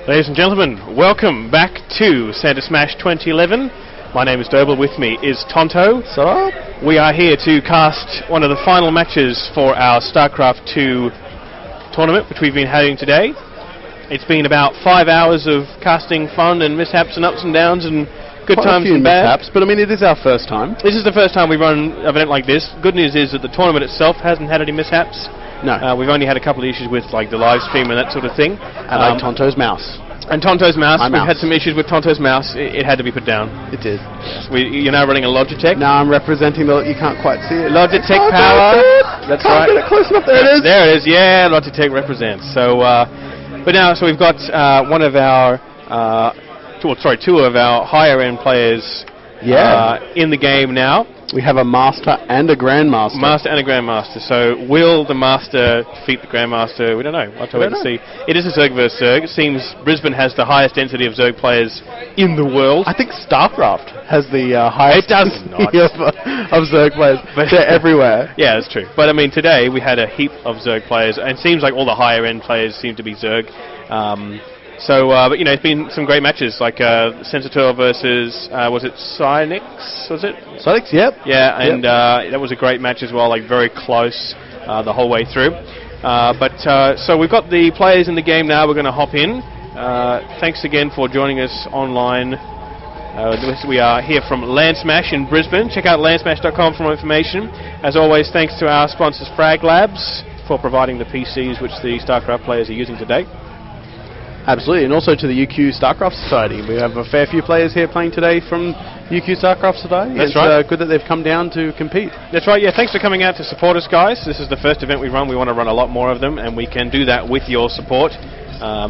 Ladies and gentlemen, welcome back to SantaSmash 2011. My name is Doble, with me is Tonto. So, we are here to cast one of the final matches for our Starcraft 2 tournament, which we've been having today. It's been about 5 hours of casting fun and mishaps and ups and downs and good times and bad. Mishaps, but I mean, it is our first time. This is the first time we've run an event like this. Good news is that the tournament itself hasn't had any mishaps. No. We've only had a couple of issues with like the live stream and that sort of thing. And like Tonto's mouse. And Tonto's mouse. My We've mouse. had some issues with Tonto's mouse. It had to be put down. It did. You're now running a Logitech. Now I'm representing the... You can't quite see it. Logitech power. That's right. Can't get it close enough. There it is. There it is. Yeah, Logitech represents. So, but now, so we've got one of our... two of our higher-end players in the game now. We have a Master and a Grandmaster. Master and a Grandmaster. So, will the Master defeat the Grandmaster? We don't know. I'll have to wait and see. It is a Zerg vs. Zerg. It seems Brisbane has the highest density of Zerg players in the world. I think Starcraft has the highest density of Zerg players. But they're everywhere. Yeah, that's true. But, I mean, today we had a heap of Zerg players, and it seems like all the higher-end players seem to be Zerg. But you know, it's been some great matches, like SundeR.808 versus, was it Cynix, was it? Cynix, yep. Yeah, and that was a great match as well, like very close the whole way through. So we've got the players in the game now, we're going to hop in. Thanks again for joining us online. We are here from Lansmash in Brisbane. Check out lansmash.com for more information. As always, thanks to our sponsors Frag Labs for providing the PCs which the StarCraft players are using today. Absolutely, and also to the UQ StarCraft Society. We have a fair few players here playing today from UQ StarCraft Society. That's right. It's good that they've come down to compete. That's right, yeah, thanks for coming out to support us, guys. This is the first event we run. We want to run a lot more of them, and we can do that with your support.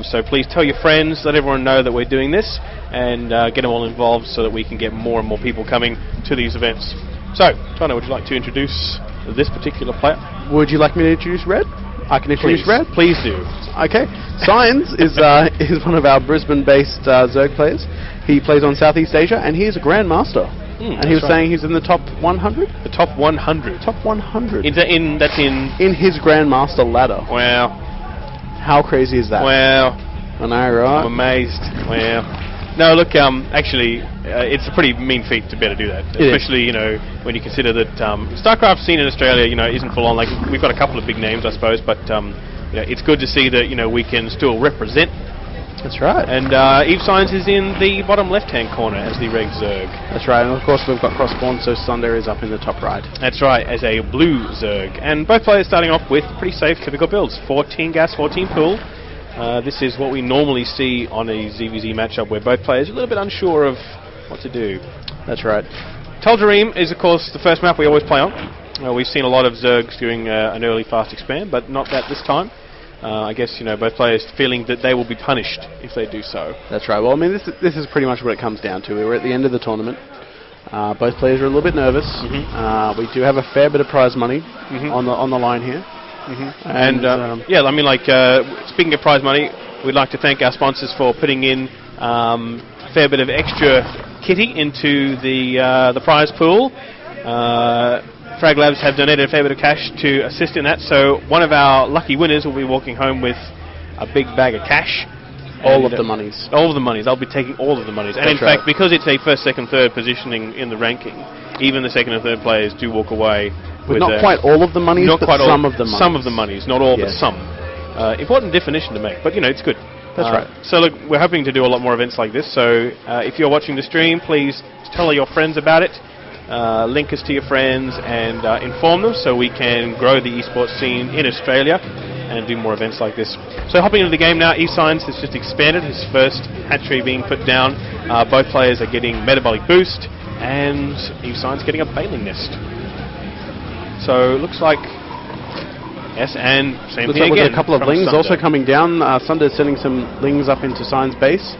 So please tell your friends, let everyone know that we're doing this, and get them all involved so that we can get more and more people coming to these events. So, Tony, would you like to introduce this particular player? Would you like me to introduce Red? I can introduce Red? Please do. Okay. Signs is one of our Brisbane-based Zerg players. He plays on Southeast Asia, and he is a Grandmaster. And he was saying he's in the top 100? The top 100. Top 100. That's in... In his Grandmaster ladder. Wow. How crazy is that? Wow. I know, right? I'm amazed. Wow. No, look, actually, it's a pretty mean feat to be able to do that. Especially, you know, when you consider that StarCraft scene in Australia, you know, isn't full on. Like, we've got a couple of big names, I suppose, but you know, it's good to see that, you know, we can still represent. That's right. And evesigns is in the bottom left-hand corner as the Reg Zerg. That's right, and of course we've got cross-spawn, so SundeR is up in the top right. That's right, as a blue Zerg. And both players starting off with pretty safe, typical builds. 14 gas, 14 pool. This is what we normally see on a ZVZ matchup where both players are a little bit unsure of what to do. That's right. Tal'Darim is, of course, the first map we always play on. We've seen a lot of Zergs doing an early fast expand, but not that this time. I guess, you know, both players feeling that they will be punished if they do so. That's right. Well, I mean, this is pretty much what it comes down to. We're at the end of the tournament. Both players are a little bit nervous. We do have a fair bit of prize money on the line here. Yeah, I mean, like, speaking of prize money, we'd like to thank our sponsors for putting in a fair bit of extra kitty into the prize pool. Frag Labs have donated a fair bit of cash to assist in that, so one of our lucky winners will be walking home with a big bag of cash. All of the monies. All of the monies. I'll be taking all of the monies. And in fact, because it's a first, second, third positioning in the ranking, even the second and third players do walk away with not quite all of the monies, but some of the monies. Some of the monies, not all, but some. Important definition to make, but you know, it's good. That's right. So look, we're hoping to do a lot more events like this, so if you're watching the stream, please tell your friends about it. Link us to your friends and inform them so we can grow the esports scene in Australia and do more events like this. So hopping into the game now, evesigns has just expanded, his first hatchery being put down. Both players are getting metabolic boost, and evesigns getting a bailing nest. So it looks like, yes, and same thing again. A couple of lings also coming down. SundeR is sending some lings up into Signs' base.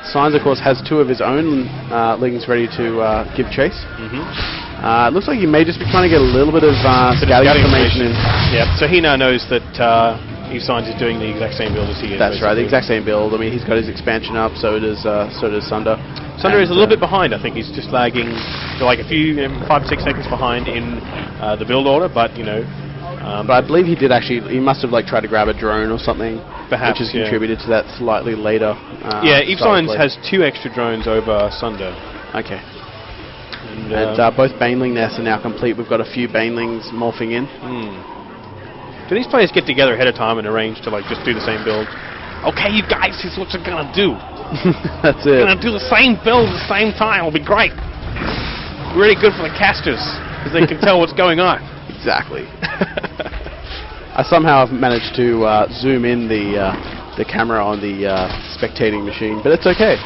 Signs, of course, has two of his own lings ready to give chase. It looks like he may just be trying to get a little bit of scouting information in. Yeah, so he now knows that evesigns is doing the exact same build as he is. That's right, the exact same build. I mean, he's got his expansion up, so does SundeR. SundeR is a little bit behind. I think he's just lagging, like a few, 5 or 6 seconds behind in the build order, but, you know, But I believe he did actually. He must have like tried to grab a drone or something, perhaps, which has contributed to that slightly later. Yeah, evesigns has 2 extra drones over SundeR. Okay. And both Baneling nests are now complete. We've got a few Banelings morphing in. Do these players get together ahead of time and arrange to like just do the same build? Okay, you guys, here's what you're gonna do. That's it. We're gonna do the same build at the same time. It'll be great. Really good for the casters because they can tell what's going on. Exactly. I somehow have managed to zoom in the camera on the spectating machine, but it's okay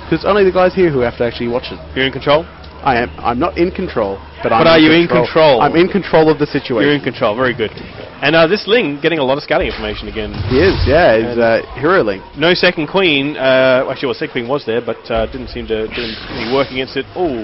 because it's only the guys here who have to actually watch it. You're in control? I am. I'm not in control, but are you in control? I'm in control of the situation. You're in control. Very good. And this Ling getting a lot of scouting information again. He is, yeah. He's Hero Ling. No second queen. Actually, well, second queen was there, but didn't seem to work against it. Oh,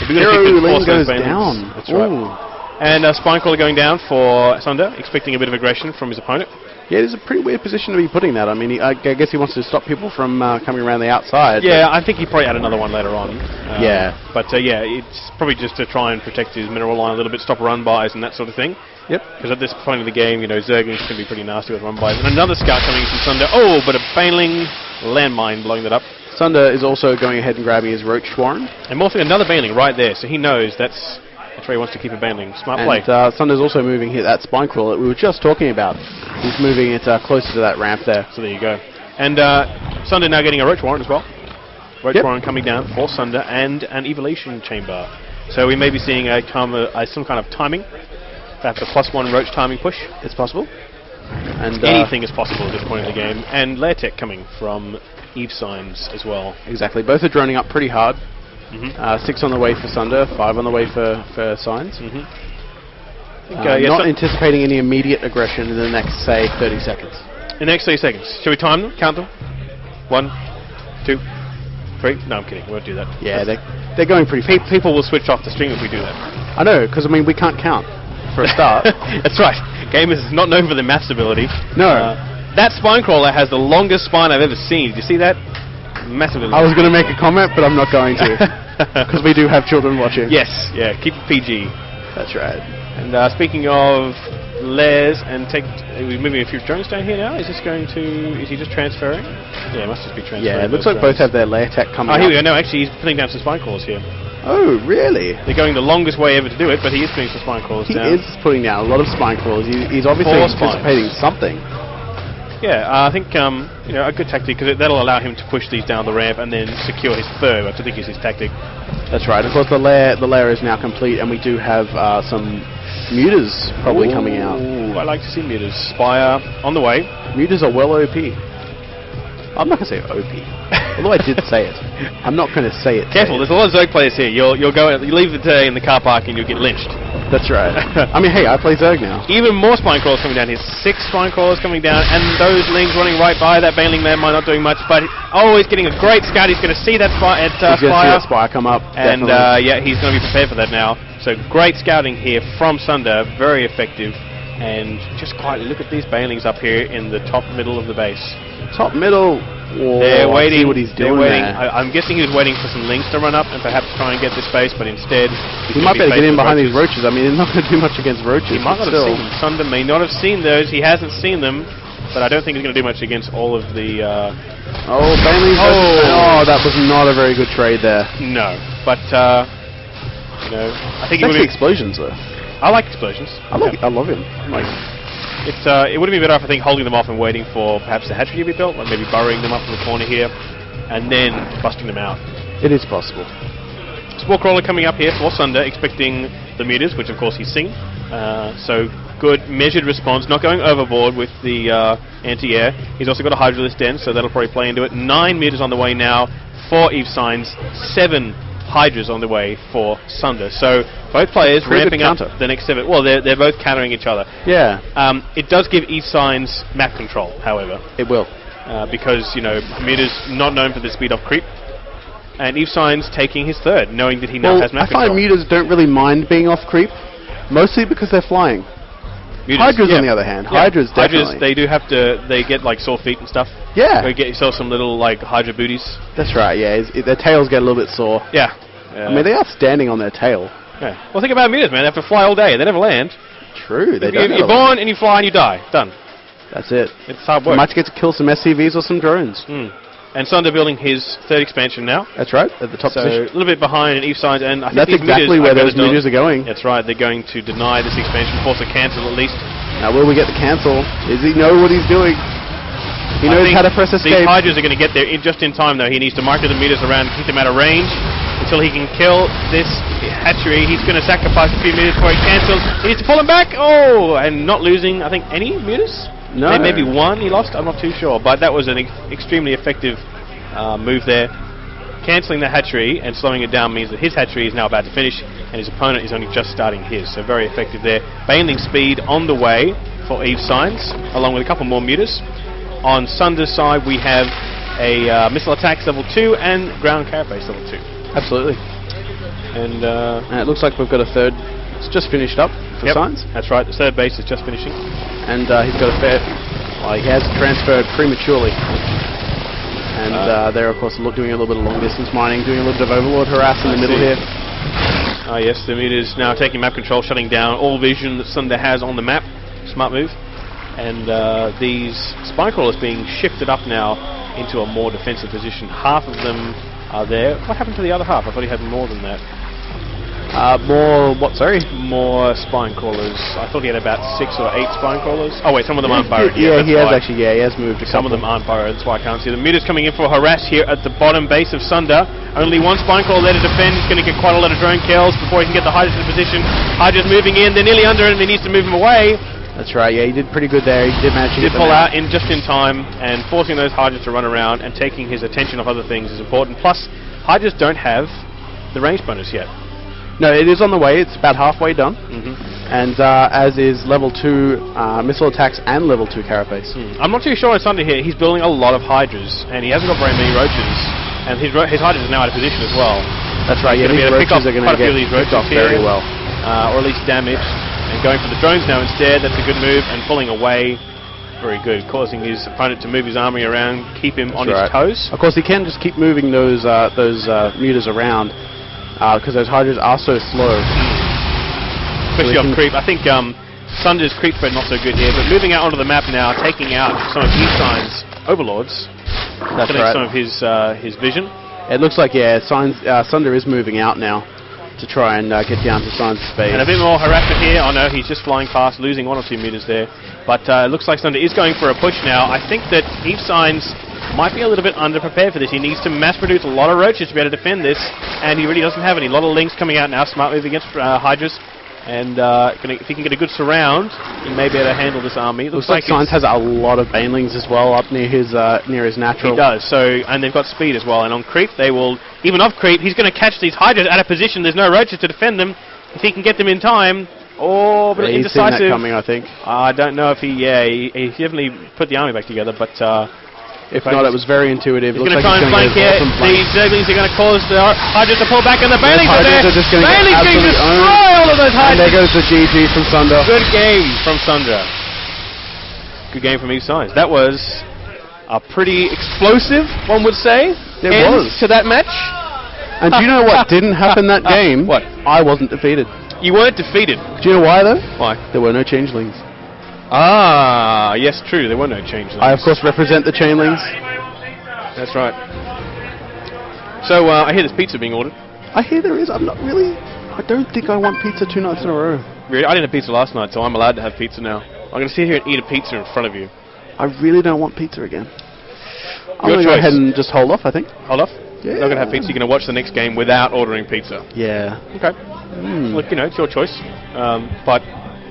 Hero Ling goes down. That's right. And Spinecrawler going down for SundeR, expecting a bit of aggression from his opponent. Yeah, it's a pretty weird position to be putting that. I mean, I guess he wants to stop people from coming around the outside. Yeah, I think he probably had another one later on. Yeah. But yeah, it's probably just to try and protect his mineral line a little bit, stop run buys and that sort of thing. Yep. Because at this point of the game, you know, Zerglings can be pretty nasty with run buys. And another scout coming from SundeR. Oh, but a Baneling landmine blowing that up. SundeR is also going ahead and grabbing his Roach Swarm. And morphing another Baneling right there, so he knows that's where he wants to keep a Baneling. Smart play. And SundeR's also moving here that Spinecrawler that we were just talking about. He's moving it closer to that ramp there. So there you go. And SundeR now getting a Roach Warren as well. Roach Warren coming down for SundeR and an Evolution Chamber. So we may be seeing some kind of timing. Perhaps a +1 Roach timing push. It's possible. And anything is possible at this point in the game. And Lair Tech coming from evesigns as well. Exactly. Both are droning up pretty hard. 6 on the way for SundeR, 5 on the way for Signs. Not anticipating any immediate aggression in the next, say, 30 seconds. In the next 30 seconds. Shall we time them? Count them? 1, 2, 3. No, I'm kidding. We won't do that. Yeah, they're going pretty fast. People will switch off the stream if we do that. I know, because, I mean, we can't count for a start. That's right. Gamers is not known for their maths ability. No. That Spinecrawler has the longest spine I've ever seen. Did you see that? Massively. I was going to make a comment, but I'm not going to. Because we do have children watching. Yes, yeah, keep it PG. That's right. And speaking of Lairs and we're moving a few drones down here now. Is he just transferring? Yeah, it must just be transferring. Yeah, it looks like both have their Lair Tech coming up. Here we go. No, actually, he's putting down some Spinecrawlers here. Oh, really? They're going the longest way ever to do it, but he is putting some Spinecrawlers down. He is putting down a lot of Spinecrawlers. He's obviously anticipating something. Yeah, I think a good tactic, because that'll allow him to push these down the ramp and then secure his third, which I think is his tactic. That's right. Of course, the lair is now complete, and we do have some Mutas probably coming out. I like to see Mutas. Spire on the way. Mutas are well OP. I'm not going to say OP. Although I did say it. I'm not going to say it. Careful, there's a lot of Zerg players here. You leave the day in the car park and you'll get lynched. That's right. I mean, hey, I play Zerg now. Even more Spinecrawlers coming down here. 6 Spinecrawlers coming down, and those Lings running right by. That Baneling man might not doing much, but he's getting a great scout. He's going to see that Spire. He's going to see that Spire come up. And he's going to be prepared for that now. So great scouting here from SundeR. Very effective. And just quietly look at these Banelings up here in the top middle of the base. Top middle. Whoa, they're waiting. See what he's doing waiting. There. I'm guessing he was waiting for some Lings to run up and perhaps try and get this base, but instead he might better get in behind these roaches. I mean, he's not going to do much against roaches. He might not have seen them. SundeR may not have seen those. He hasn't seen them, but I don't think he's going to do much against all of the. Banelings. Oh, that was not a very good trade there. No, but I think it would be explosions though. I like explosions. I love him. It would have been better off, I think, holding them off and waiting for perhaps the hatchery to be built, like maybe burrowing them up in the corner here, and then busting them out. It is possible. Spore Crawler coming up here for SundeR, expecting the Mutas, which of course he's seen. So good measured response, not going overboard with the anti-air. He's also got a Hydralisk Den, so that'll probably play into it. 9 Mutas on the way now for evesigns, 7 Hydras on the way for SundeR. So both players ramping up the next 7. Well, they're both countering each other. Yeah. It does give evesigns map control, however. It will. Because, Muta's not known for the speed off creep. And evesigns taking his third, knowing that he now has map control. I find Mutas don't really mind being off creep, mostly because they're flying. Hydras, on the other hand. Hydras, definitely. They do have to, they get like sore feet and stuff. Yeah. You get yourself some little like Hydra booties. That's right, yeah. Their tails get a little bit sore. Yeah. I mean, they are standing on their tail. Yeah. Well, think about Mutas, man. They have to fly all day. They never land. True. You're born and you fly and you die. Done. That's it. It's hard work. You might get to kill some SCVs or some drones. And SundeR building his third expansion now. That's right, at the top position. So a little bit behind in evesigns, and I think that's exactly where those meters are going. That's right, they're going to deny this expansion, force a cancel at least. Now will we get the cancel? Does he know what he's doing? He knows how to press escape. These Hydras are going to get there just in time though. He needs to micro the meters around and keep them out of range until he can kill this hatchery. He's going to sacrifice a few meters before he cancels. He needs to pull him back! Oh! And not losing, I think, any meters? No. Maybe one he lost, I'm not too sure. But that was an extremely effective move there. Cancelling the hatchery and slowing it down means that his hatchery is now about to finish and his opponent is only just starting his. So very effective there. Baneling speed on the way for evesigns, along with a couple more meters. On SundeR's side, we have a missile attacks level 2 and ground carapace level 2. Absolutely. And it looks like we've got a third. It's just finished up for Signs. That's right. The third base is just finishing. And he's got a fair... Well, he has transferred prematurely. And they're, of course, doing a little bit of long-distance mining, doing a little bit of Overlord harass in the middle here. Yes, the meters now taking map control, shutting down all vision that SundeR has on the map. Smart move. And these spine crawlers being shifted up now into a more defensive position. Half of them are there. What happened to the other half? I thought he had more than that. More what, sorry? More spine crawlers. I thought he had about 6 or 8 spine crawlers. Oh wait, some of them aren't burrowed. He has actually, he has moved a couple. Some of them aren't burrowed, that's why I can't see them. Meters coming in for a harass here at the bottom base of SundeR. Only one spine crawler there to defend. He's going to get quite a lot of drone kills before he can get the Hydras in position. Hydras moving in, they're nearly under him, he needs to move him away. That's right, yeah, he did pretty good there. He did manage to pull out in just in time, and forcing those Hydras to run around and taking his attention off other things is important. Plus, Hydras don't have the range bonus yet. No, it is on the way. It's about halfway done. And as is level 2 missile attacks and level 2 carapace. I'm not too sure on SundeR here. He's building a lot of Hydras, and he hasn't got very many roaches. And his Hydras are now out of position as well. That's right, yeah, these roaches are going to get picked off very well. Or at least damaged. And going for the drones now instead, that's a good move. And pulling away, very good. Causing his opponent to move his army around, keep him on his toes. Of course, he can just keep moving those meters around. Because those Hydras are so slow. Especially off creep. I think SundeR's creep spread not so good here, but moving out onto the map now, taking out some of evesigns' overlords. That's right. Some of his vision. It looks like, yeah, SundeR is moving out now to try and get down to Signs' space. And a bit more harassment here. Oh no, he's just flying past, losing 1 or 2 meters there. But it looks like SundeR is going for a push now. I think that evesigns might be a little bit underprepared for this. He needs to mass produce a lot of roaches to be able to defend this, and he really doesn't have any. A lot of links coming out now. Smart move against Hydras, and if he can get a good surround, he may be able to handle this army. Looks like Signs has a lot of banelings as well up near his natural. He does. So, and they've got speed as well. And on creep, they will even off creep. He's going to catch these Hydras out of position. There's no roaches to defend them. If he can get them in time. Oh, but he's indecisive. Seen that coming, I think. I don't know if he definitely put the army back together, but. If not, it was very intuitive. He's going to try and flank here. The Zerglings are going to cause the Hydras to pull back, and the Banelings are there. Banelings can destroy all of those Hydras. And there goes the GG from SundeR. Good game from SundeR. Good game from evesigns. That was a pretty explosive, one would say, end to that match. And do you know what didn't happen that game? What? I wasn't defeated. You weren't defeated. Do you know why, though? Why? There were no changelings. Ah, yes, true. There were no changelings. I, of course, represent the chainlings. That's right. So, I hear there's pizza being ordered. I hear there is. I'm not really... I don't think I want pizza 2 nights in a row. Really? I didn't have pizza last night, so I'm allowed to have pizza now. I'm going to sit here and eat a pizza in front of you. I really don't want pizza again. I'm going to go ahead and just hold off, I think. Hold off? Yeah. You're not going to have pizza. You're going to watch the next game without ordering pizza. Yeah. Okay. Look, it's your choice. But...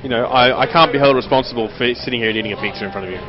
I can't be held responsible for sitting here and eating a pizza in front of you.